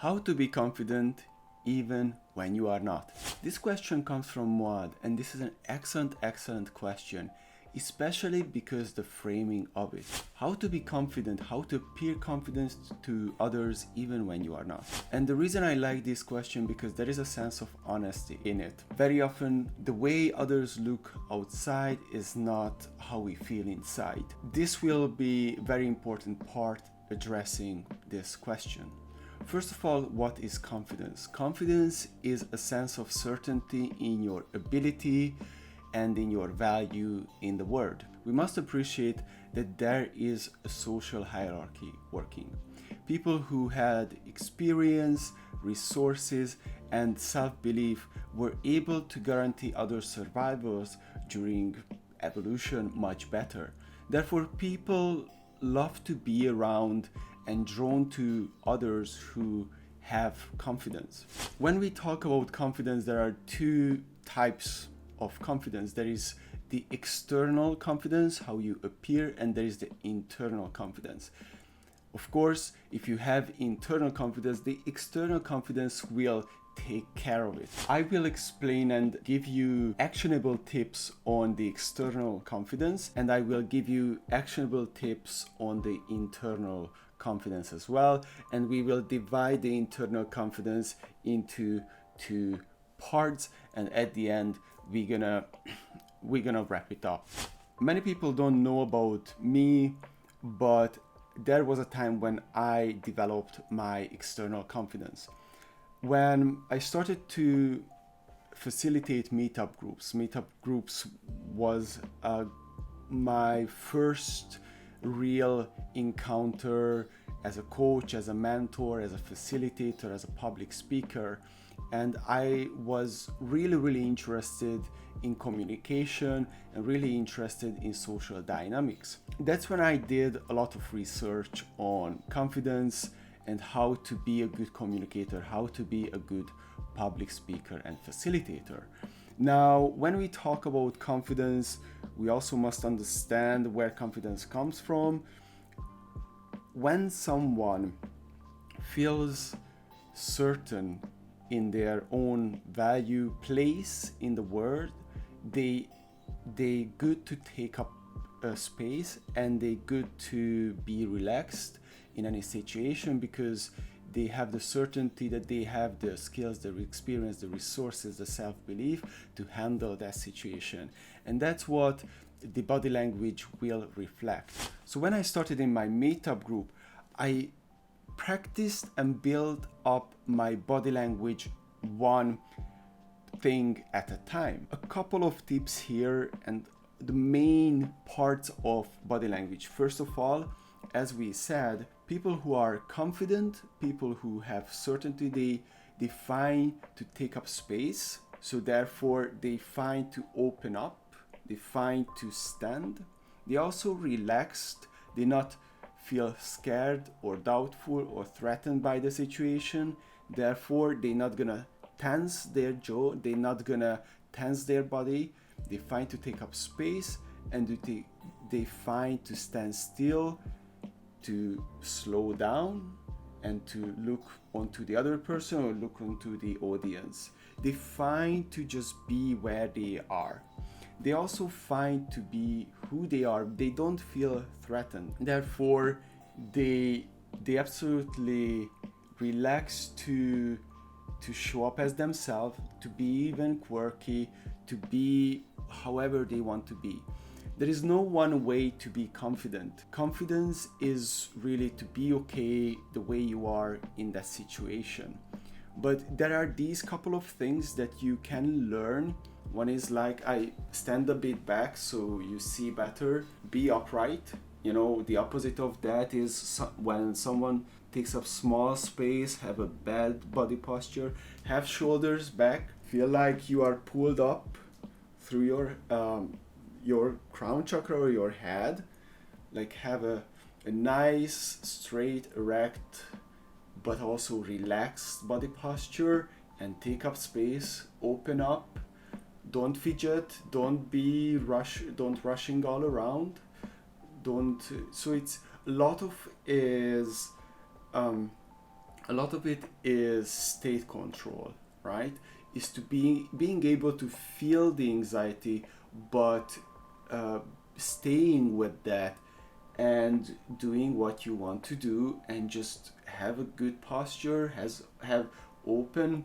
How to be confident even when you are not? This question comes from Muad, and this is an excellent question, especially because the framing of it. How to be confident, how to appear confident to others even when you are not. And the reason I like this question because there is a sense of honesty in it. Very often the way others look outside is not how we feel inside. This will be a very important part addressing this question. First of all, what is confidence? Confidence is a sense of certainty in your ability and in your value in the world. We must appreciate that there is a social hierarchy working. People who had experience, resources, and self-belief were able to guarantee other survivors during evolution much better. Therefore, people love to be around and drawn to others who have confidence. When we talk about confidence, there are two types of confidence. There is the external confidence, how you appear, and there is the internal confidence. Of course, if you have internal confidence, the external confidence will take care of it. I will explain and give you actionable tips on the external confidence, and I will give you actionable tips on the internal confidence as well, and we will divide the internal confidence into two parts, and at the end we're gonna wrap it up. Many people don't know about me, but there was a time when I developed my external confidence. When I started to facilitate meetup groups was my first real encounter as a coach, as a mentor, as a facilitator, as a public speaker, and I was really interested in communication and really interested in social dynamics. That's when I did a lot of research on confidence and how to be a good communicator, how to be a good public speaker and facilitator. Now, when we talk about confidence, we also must understand where confidence comes from. When someone feels certain in their own value place in the world, they good to take up a space, and they good to be relaxed in any situation because they have the certainty that they have the skills, the experience, the resources, the self-belief to handle that situation. And that's what the body language will reflect. So when I started in my meetup group, I practiced and built up my body language one thing at a time. A couple of tips here and the main parts of body language. First of all, as we said, people who are confident, people who have certainty, they find to take up space. So therefore, they find to open up, they find to stand. They also relaxed, they not feel scared or doubtful or threatened by the situation. Therefore, they're not gonna tense their jaw, they're not gonna tense their body. They find to take up space, and they find to stand still, to slow down, and to look onto the other person or look onto the audience. They find to just be where they are. They also find to be who they are. They don't feel threatened. Therefore, they absolutely relax to show up as themselves, to be even quirky, to be however they want to be. There is no one way to be confident. Confidence is really to be okay the way you are in that situation. But there are these couple of things that you can learn. One is like, I stand a bit back so you see better. Be upright. The opposite of that is when someone takes up small space, have a bad body posture, have shoulders back, feel like you are pulled up through your crown chakra or your head, like have a nice, straight, erect, but also relaxed body posture, and take up space, open up, don't fidget, don't rushing all around, so it's a lot of is a lot of it is state control, right? Is to being able to feel the anxiety, but uh, staying with that and doing what you want to do, and just have a good posture, have open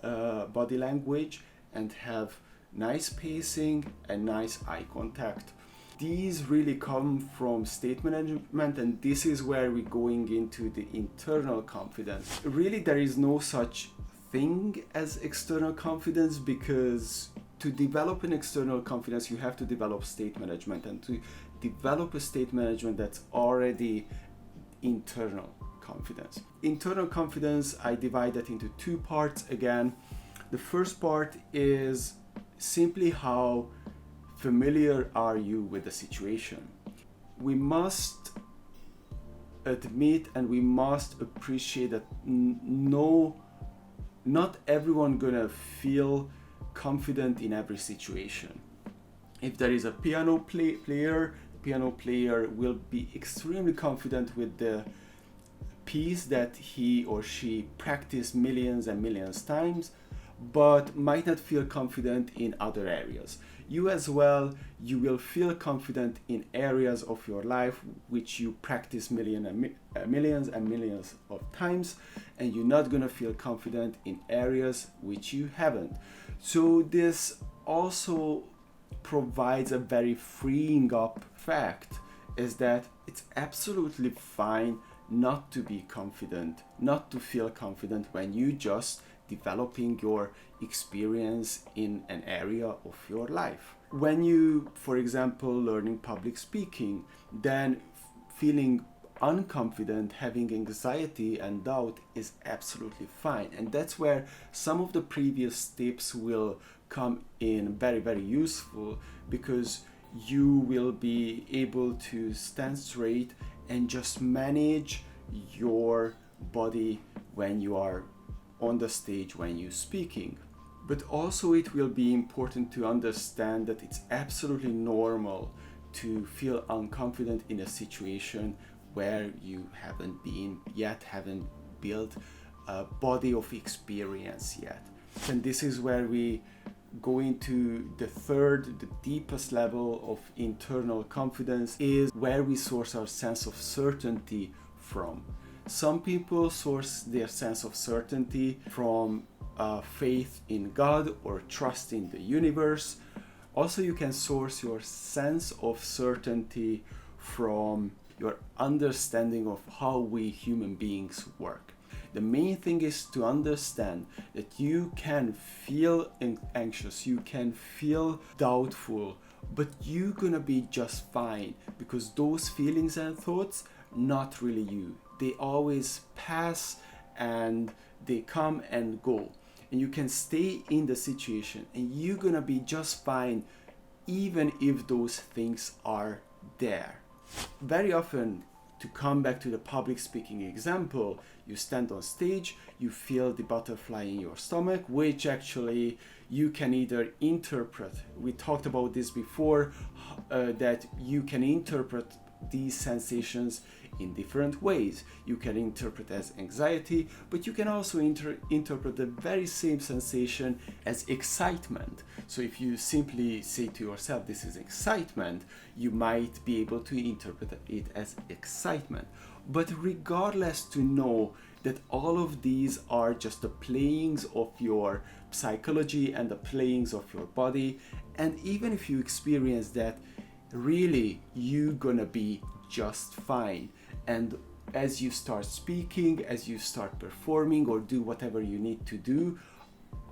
body language, and have nice pacing and nice eye contact. These really come from state management, and this is where we're going into the internal confidence. Really, there is no such thing as external confidence, because to develop an external confidence, you have to develop state management, and to develop a state management, that's already internal confidence. Internal confidence, I divide that into two parts again. The first part is simply how familiar are you with the situation. We must admit and we must appreciate that not everyone gonna feel confident in every situation. If there is a piano player, the piano player will be extremely confident with the piece that he or she practiced millions and millions times, but might not feel confident in other areas. You as well, you will feel confident in areas of your life which you practice millions and millions of times, and you're not gonna feel confident in areas which you haven't. So this also provides a very freeing up fact, is that it's absolutely fine not to be confident, not to feel confident when you just developing your experience in an area of your life. When you, for example, learning public speaking, then feeling unconfident, having anxiety and doubt is absolutely fine. And that's where some of the previous tips will come in very, very useful, because you will be able to stand straight and just manage your body when you are on the stage, when you're speaking. But also it will be important to understand that it's absolutely normal to feel unconfident in a situation where you haven't built a body of experience yet. And this is where we go into the deepest level of internal confidence, is where we source our sense of certainty from. Some people source their sense of certainty from faith in God or trust in the universe. Also, you can source your sense of certainty from your understanding of how we human beings work. The main thing is to understand that you can feel anxious, you can feel doubtful, but you're gonna be just fine, because those feelings and thoughts, not really you. They always pass and they come and go. And you can stay in the situation and you're gonna be just fine, even if those things are there. Very often, to come back to the public speaking example, you stand on stage, you feel the butterfly in your stomach, which actually you can either interpret. We talked about this before, that you can interpret these sensations in different ways. You can interpret as anxiety, but you can also interpret the very same sensation as excitement. So if you simply say to yourself, this is excitement, you might be able to interpret it as excitement. But regardless, to know that all of these are just the playings of your psychology and the playings of your body, and even if you experience that, really you're gonna be just fine. And as you start speaking, as you start performing or do whatever you need to do,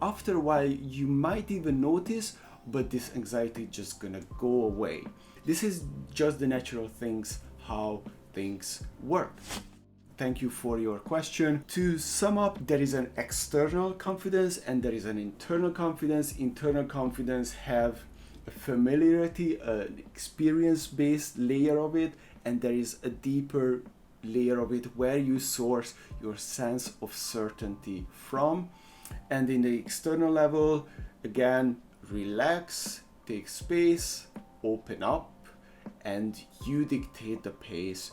after a while you might even notice, but this anxiety just gonna go away. This is just the natural things, how things work. Thank you for your question. To sum up, there is an external confidence and there is an internal confidence. Internal confidence have a familiarity, an experience-based layer of it, and there is a deeper layer of it where you source your sense of certainty from. And in the external level, again, relax, take space, open up, and you dictate the pace.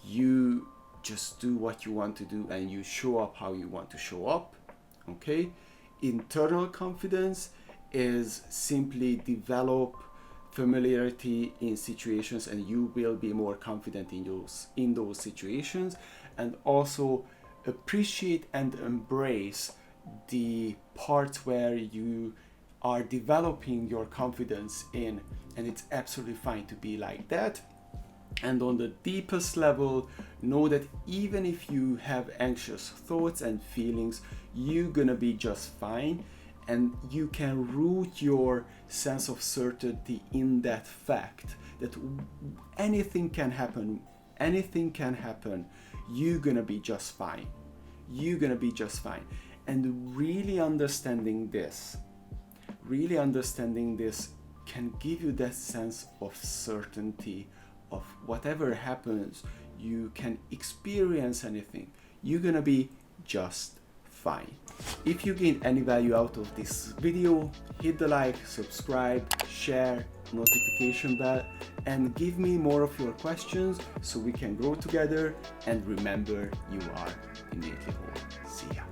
You just do what you want to do and you show up how you want to show up. Okay? Internal confidence is simply develop familiarity in situations, and you will be more confident in those situations, and also appreciate and embrace the parts where you are developing your confidence in, and it's absolutely fine to be like that. And on the deepest level, know that even if you have anxious thoughts and feelings, you're gonna be just fine, and you can root your sense of certainty in that fact that anything can happen, you're gonna be just fine. And really understanding this can give you that sense of certainty of whatever happens, you can experience anything, you're gonna be just fine. If you gain any value out of this video, hit the like, subscribe, share, notification bell, and give me more of your questions so we can grow together. And remember, you are innately whole. See ya.